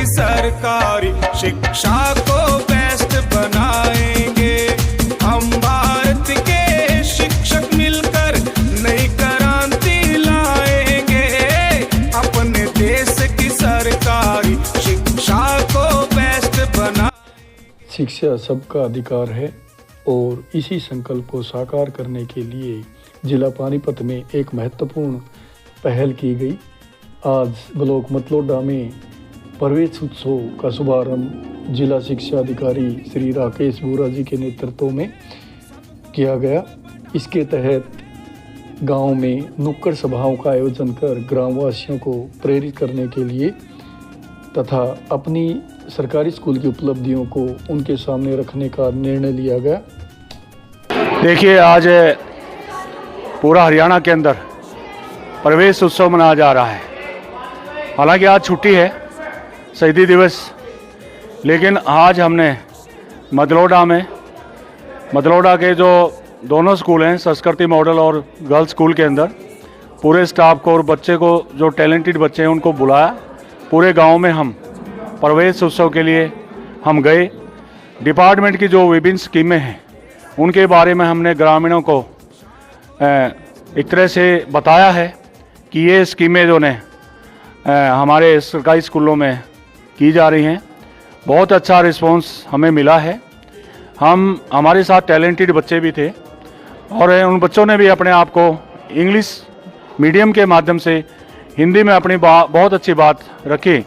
सरकारी शिक्षा को बेस्ट बनाएंगे। हम भारत के शिक्षक मिलकर नई क्रांति लाएंगे। अपने देश की सरकारी शिक्षा को बेस्ट बना। शिक्षा सबका अधिकार है और इसी संकल्प को साकार करने के लिए जिला पानीपत में एक महत्वपूर्ण पहल की गई। आज ब्लॉक मतलोडा में प्रवेश उत्सव का शुभारंभ जिला शिक्षा अधिकारी श्री राकेश बोरा जी के नेतृत्व में किया गया। इसके तहत गांव में नुक्कड़ सभाओं का आयोजन कर ग्रामवासियों को प्रेरित करने के लिए तथा अपनी सरकारी स्कूल की उपलब्धियों को उनके सामने रखने का निर्णय लिया गया। देखिए, आज पूरा हरियाणा के अंदर प्रवेश उत्सव मनाया जा रहा है। हालांकि आज छुट्टी है, शहीदी दिवस, लेकिन आज हमने मतलोडा के जो दोनों स्कूल हैं, संस्कृति मॉडल और गर्ल्स स्कूल के अंदर पूरे स्टाफ को और बच्चे को, जो टैलेंटेड बच्चे हैं, उनको बुलाया। पूरे गांव में हम प्रवेश उत्सव के लिए हम गए। डिपार्टमेंट की जो विभिन्न स्कीमें हैं उनके बारे में हमने ग्रामीणों को एक तरह से बताया है कि ये स्कीमें जो ने हमारे सरकारी स्कूलों में की जा रही हैं। बहुत अच्छा रिस्पांस हमें मिला है। हमारे साथ टैलेंटेड बच्चे भी थे और उन बच्चों ने भी अपने आप को इंग्लिश मीडियम के माध्यम से हिंदी में अपनी बहुत अच्छी बात रखी।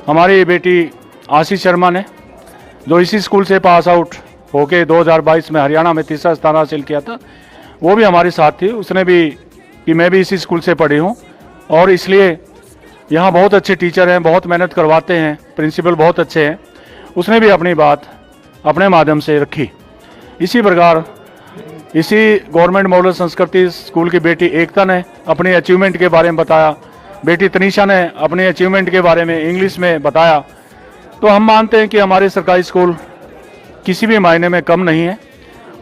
हमारी बेटी आशीष शर्मा ने, जो इसी स्कूल से पास आउट होके 2022 में हरियाणा में तीसरा स्थान हासिल किया था, वो भी हमारे साथ थी। उसने भी कि मैं भी इसी स्कूल से पढ़ी हूँ और इसलिए यहाँ बहुत अच्छे टीचर हैं, बहुत मेहनत करवाते हैं, प्रिंसिपल बहुत अच्छे हैं। उसने भी अपनी बात अपने माध्यम से रखी। इसी प्रकार इसी गवर्नमेंट मॉडल संस्कृति स्कूल की बेटी एकता ने अपनी अचीवमेंट के बारे में बताया। बेटी तनीषा ने अपनी अचीवमेंट के बारे में इंग्लिश में बताया। तो हम मानते हैं कि हमारे सरकारी स्कूल किसी भी मायने में कम नहीं है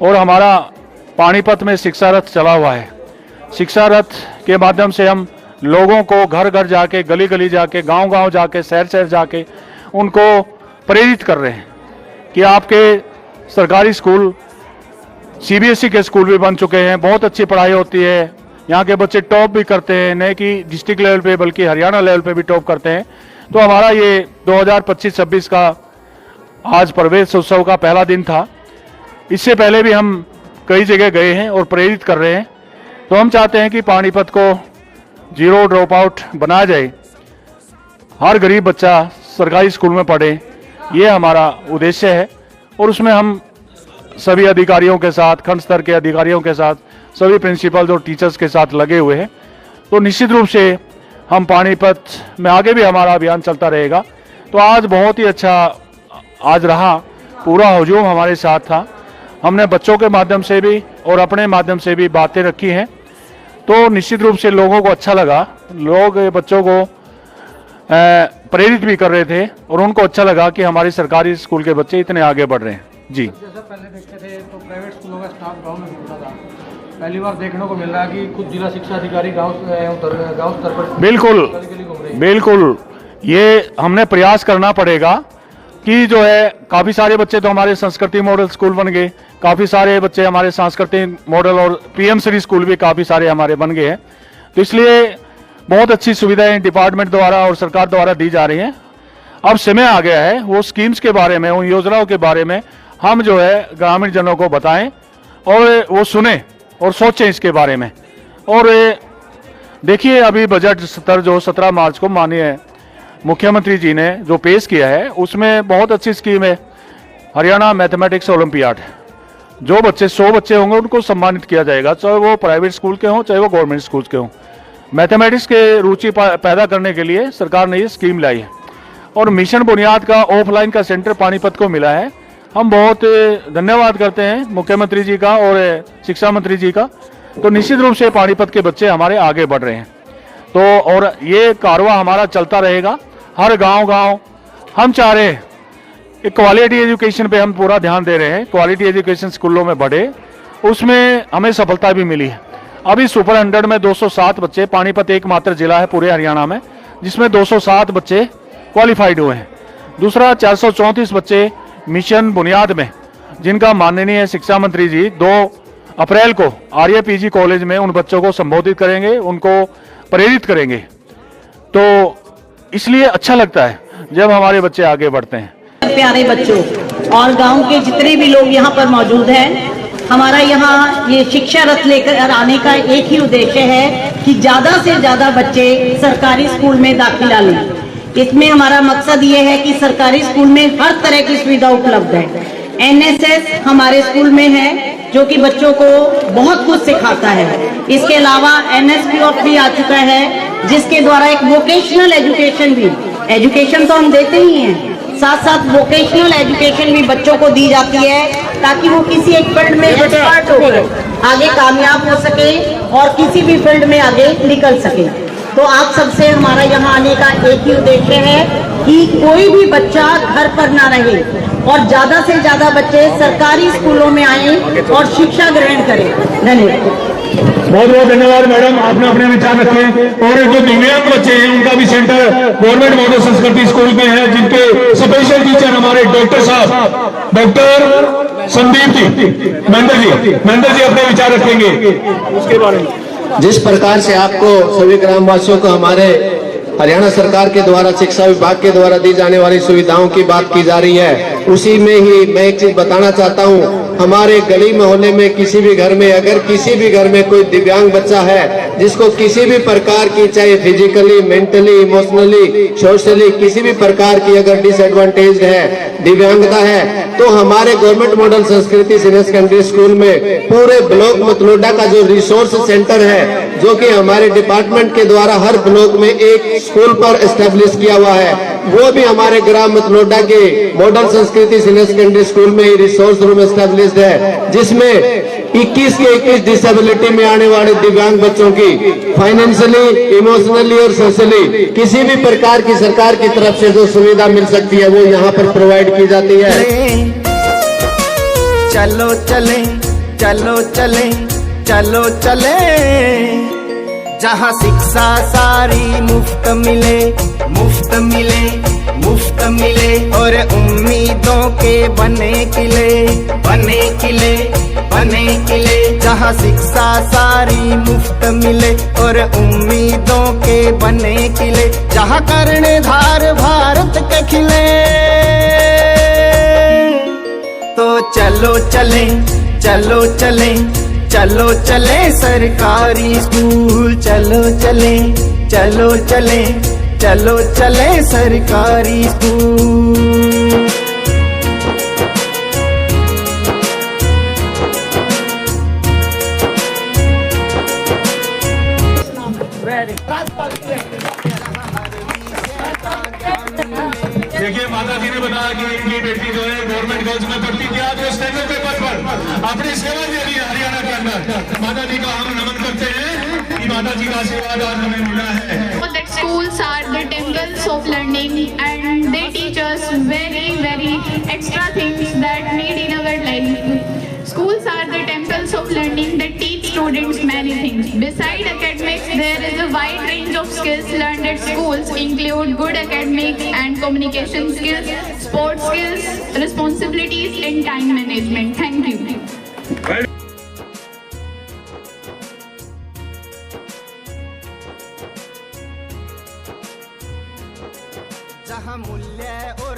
और हमारा पानीपत में शिक्षा रथ चला हुआ है। शिक्षा रथ के माध्यम से हम लोगों को घर घर जाके, गली गली जाके, गांव गांव जाके, शहर शहर जाके उनको प्रेरित कर रहे हैं कि आपके सरकारी स्कूल सीबीएसई के स्कूल भी बन चुके हैं, बहुत अच्छी पढ़ाई होती है, यहाँ के बच्चे टॉप भी करते हैं, न कि डिस्ट्रिक्ट लेवल पे बल्कि हरियाणा लेवल पे भी टॉप करते हैं। तो हमारा ये 2025-26 का आज प्रवेश उत्सव का पहला दिन था। इससे पहले भी हम कई जगह गए हैं और प्रेरित कर रहे हैं। तो हम चाहते हैं कि पानीपत को जीरो ड्रॉप आउट बनाया जाए, हर गरीब बच्चा सरकारी स्कूल में पढ़े, ये हमारा उद्देश्य है। और उसमें हम सभी अधिकारियों के साथ, खंड स्तर के अधिकारियों के साथ, सभी प्रिंसिपल और टीचर्स के साथ लगे हुए हैं। तो निश्चित रूप से हम पानीपत में आगे भी हमारा अभियान चलता रहेगा। तो आज बहुत ही अच्छा आज रहा, पूरा हुजूम हमारे साथ था। हमने बच्चों के माध्यम से भी और अपने माध्यम से भी बातें रखी हैं। तो निश्चित रूप से लोगों को अच्छा लगा। लोग बच्चों को प्रेरित भी कर रहे थे और उनको अच्छा लगा कि हमारी सरकारी स्कूल के बच्चे इतने आगे बढ़ रहे हैं। जी, जैसा पहले देखते थे तो प्राइवेट स्कूलों का स्टाफ गांव में घूमता था, पहली बार देखने को मिल रहा है कि खुद जिला शिक्षा अधिकारी गांव स्तर पर बिल्कुल ये हमने प्रयास करना पड़ेगा कि जो है काफ़ी सारे बच्चे तो हमारे संस्कृति मॉडल स्कूल बन गए, काफ़ी सारे बच्चे हमारे सांस्कृतिक मॉडल और पीएम श्री स्कूल भी काफ़ी सारे हमारे बन गए हैं। तो इसलिए बहुत अच्छी सुविधाएं डिपार्टमेंट द्वारा और सरकार द्वारा दी जा रही हैं। अब समय आ गया है वो स्कीम्स के बारे में, उन योजनाओं के बारे में हम जो है ग्रामीण जनों को बताएं और वो सुने और सोचें इसके बारे में। और देखिए, अभी बजट सत्र जो 17 मार्च को माननीय मुख्यमंत्री जी ने जो पेश किया है, उसमें बहुत अच्छी स्कीम है, हरियाणा मैथमेटिक्स ओलंपियाड। जो बच्चे 100 बच्चे होंगे उनको सम्मानित किया जाएगा, चाहे वो प्राइवेट स्कूल के हों चाहे वो गवर्नमेंट स्कूल के हों। मैथमेटिक्स के रुचि पैदा करने के लिए सरकार ने ये स्कीम लाई है और मिशन बुनियाद का ऑफलाइन का सेंटर पानीपत को मिला है। हम बहुत धन्यवाद करते हैं मुख्यमंत्री जी का और शिक्षा मंत्री जी का। तो निश्चित रूप से पानीपत के बच्चे हमारे आगे बढ़ रहे हैं। तो और ये कारवा हमारा चलता रहेगा, हर गांव हम चाह रहे हैं क्वालिटी एजुकेशन पे हम पूरा ध्यान दे रहे हैं। क्वालिटी एजुकेशन स्कूलों में बढ़े, उसमें हमें सफलता भी मिली है। अभी सुपर 100 में 207 बच्चे, पानीपत एकमात्र जिला है पूरे हरियाणा में जिसमें 207 बच्चे क्वालिफाइड हुए हैं। दूसरा 434 बच्चे मिशन बुनियाद में, जिनका माननीय शिक्षा मंत्री जी 2 अप्रैल को आर्य पीजी कॉलेज में उन बच्चों को संबोधित करेंगे, उनको प्रेरित करेंगे। तो इसलिए अच्छा लगता है जब हमारे बच्चे आगे बढ़ते हैं। प्यारे बच्चों और गांव के जितने भी लोग यहाँ पर मौजूद हैं, हमारा यहाँ ये शिक्षा रथ लेकर आने का एक ही उद्देश्य है कि ज्यादा से ज्यादा बच्चे सरकारी स्कूल में दाखिला लें। इसमें हमारा मकसद ये है कि सरकारी स्कूल में हर तरह की सुविधा उपलब्ध है। एनएसएस हमारे स्कूल में है जो कि बच्चों को बहुत कुछ सिखाता है। इसके अलावा एनएसक्यूएफ भी आ चुका है जिसके द्वारा एक वोकेशनल एजुकेशन तो हम देते ही हैं, साथ साथ वोकेशनल एजुकेशन भी बच्चों को दी जाती है ताकि वो किसी एक फील्ड में एक्सपर्ट होकर आगे कामयाब हो सके और किसी भी फील्ड में आगे निकल सके। तो आप सबसे हमारा यहाँ आने का एक ही उद्देश्य है कि कोई भी बच्चा घर पर ना रहे और ज्यादा से ज्यादा बच्चे सरकारी स्कूलों में आए और शिक्षा ग्रहण करें। धन्यवाद। बहुत बहुत धन्यवाद मैडम, आपने अपने विचार रखे। और जो दिव्यांग बच्चे हैं उनका भी सेंटर गवर्नमेंट मॉडल संस्कृति स्कूल में है, जिनके स्पेशल टीचर हमारे डॉक्टर साहब डॉक्टर संदीप जी महेंद्र जी अपने विचार रखेंगे उसके बारे में। जिस प्रकार से आपको सभी ग्रामवासियों को हमारे हरियाणा सरकार के द्वारा शिक्षा विभाग के द्वारा दी जाने वाली सुविधाओं की बात की जा रही है, उसी में ही मैं एक चीज बताना चाहता हूं। हमारे गली मोहल्ले में किसी भी घर में अगर किसी भी घर में कोई दिव्यांग बच्चा है जिसको किसी भी प्रकार की, चाहे फिजिकली, मेंटली, इमोशनली, सोशली किसी भी प्रकार की अगर डिसएडवांटेज है, दिव्यांगता है, तो हमारे गवर्नमेंट मॉडल संस्कृति सीनियर सेकेंडरी स्कूल में पूरे ब्लॉक मतलोडा का जो रिसोर्स सेंटर है, जो कि हमारे डिपार्टमेंट के द्वारा हर ब्लॉक में एक स्कूल पर एस्टेब्लिश किया हुआ है, वो भी हमारे ग्राम मतलोडा के मॉडल संस्कृति सीनियर सेकेंडरी स्कूल में ही रिसोर्स रूम एस्टेब्लिश है, जिसमें 21 के 21 डिसेबिलिटी में आने वाले दिव्यांग बच्चों की फाइनेंशियली, इमोशनली और सोशली किसी भी प्रकार की सरकार की तरफ से जो सुविधा मिल सकती है वो यहाँ पर प्रोवाइड की जाती है। चलो चले चलो चले चलो चले, जहाँ शिक्षा सारी मुफ्त मिले मुफ्त मिले मुफ्त मिले, और उम्मीदों के बने किले बने किले बने किले, जहाँ शिक्षा सारी मुफ्त मिले और उम्मीदों के बने किले, जहाँ कर्णधार भारत के खिले। तो चलो चले चलो चले चलो चले सरकारी स्कूल, चलो चले चलो चले चलो चले सरकारी स्कूल। देखिए माता जी ने बताया कि इनकी बेटी जो है गवर्नमेंट गर्ल्स में पढ़ती थी, आज वो स्टैंडर्ड पेपर पर अपनी सेवा दे रही है हरियाणा के अंदर। माता जी का हम नमन करते हैं कि माता जी का आशीर्वाद आज हमें मिला है। That schools are the temples of learning and they teach us very extra things that need in our life. Schools are the temples of learning that teach students many things. Beside academics, there is a wide range of skills learned at schools, include good academics and communication skills, sports skills, responsibilities and time management. Thank you. जहाँ मूल्य और